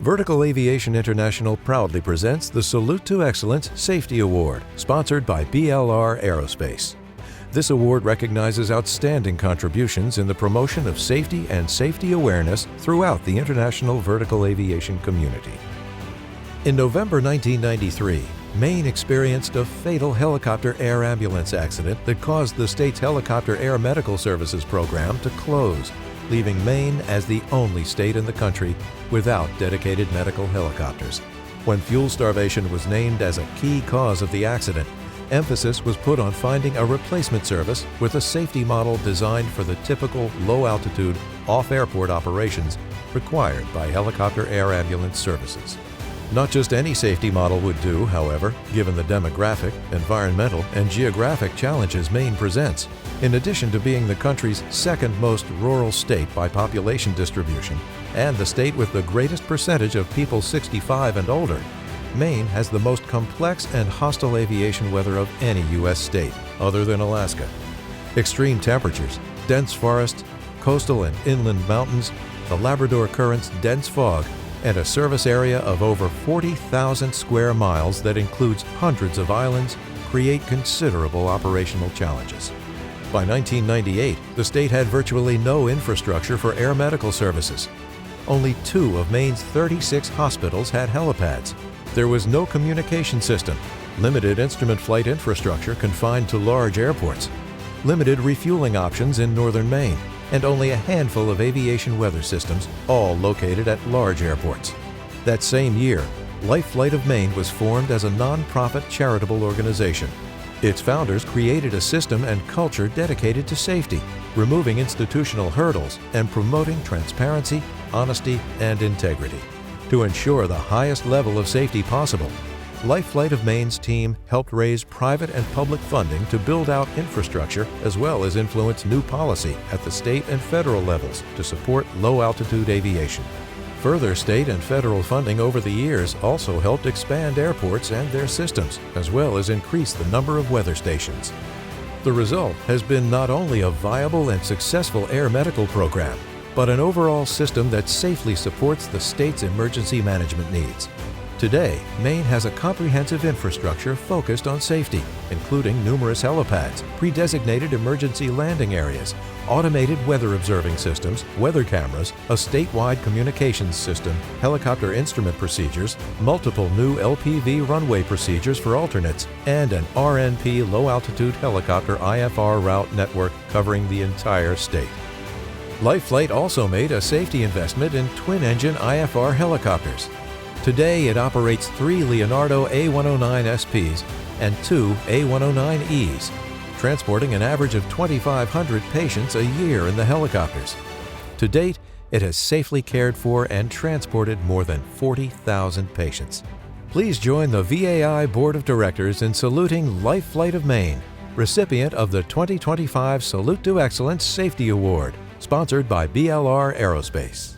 Vertical Aviation International proudly presents the Salute to Excellence Safety Award, sponsored by BLR Aerospace. This award recognizes outstanding contributions in the promotion of safety and safety awareness throughout the international vertical aviation community. In November 1993, Maine experienced a fatal helicopter air ambulance accident that caused the state's helicopter air medical services program to close, leaving Maine as the only state in the country without dedicated medical helicopters. When fuel starvation was named as a key cause of the accident, emphasis was put on finding a replacement service with a safety model designed for the typical low-altitude, off-airport operations required by helicopter air ambulance services. Not just any safety model would do, however, given the demographic, environmental, and geographic challenges Maine presents. In addition to being the country's second most rural state by population distribution and the state with the greatest percentage of people 65 and older, Maine has the most complex and hostile aviation weather of any U.S. state, other than Alaska. Extreme temperatures, dense forests, coastal and inland mountains, the Labrador Current's dense fog, and a service area of over 40,000 square miles that includes hundreds of islands create considerable operational challenges. By 1998, the state had virtually no infrastructure for air medical services. Only 2 of Maine's 36 hospitals had helipads. There was no communication system, limited instrument flight infrastructure confined to large airports, limited refueling options in northern Maine, and only a handful of aviation weather systems, all located at large airports. That same year, Life Flight of Maine was formed as a non-profit charitable organization. Its founders created a system and culture dedicated to safety, removing institutional hurdles and promoting transparency, honesty, and integrity. To ensure the highest level of safety possible, Life Flight of Maine's team helped raise private and public funding to build out infrastructure as well as influence new policy at the state and federal levels to support low-altitude aviation. Further state and federal funding over the years also helped expand airports and their systems, as well as increase the number of weather stations. The result has been not only a viable and successful air medical program, but an overall system that safely supports the state's emergency management needs. Today, Maine has a comprehensive infrastructure focused on safety, including numerous helipads, pre-designated emergency landing areas, automated weather observing systems, weather cameras, a statewide communications system, helicopter instrument procedures, multiple new LPV runway procedures for alternates, and an RNP low-altitude helicopter IFR route network covering the entire state. Life Flight also made a safety investment in twin-engine IFR helicopters. Today, it operates 3 Leonardo A109 SPs and 2 A109Es, transporting an average of 2,500 patients a year in the helicopters. To date, it has safely cared for and transported more than 40,000 patients. Please join the VAI Board of Directors in saluting Life Flight of Maine, recipient of the 2025 Salute to Excellence Safety Award, sponsored by BLR Aerospace.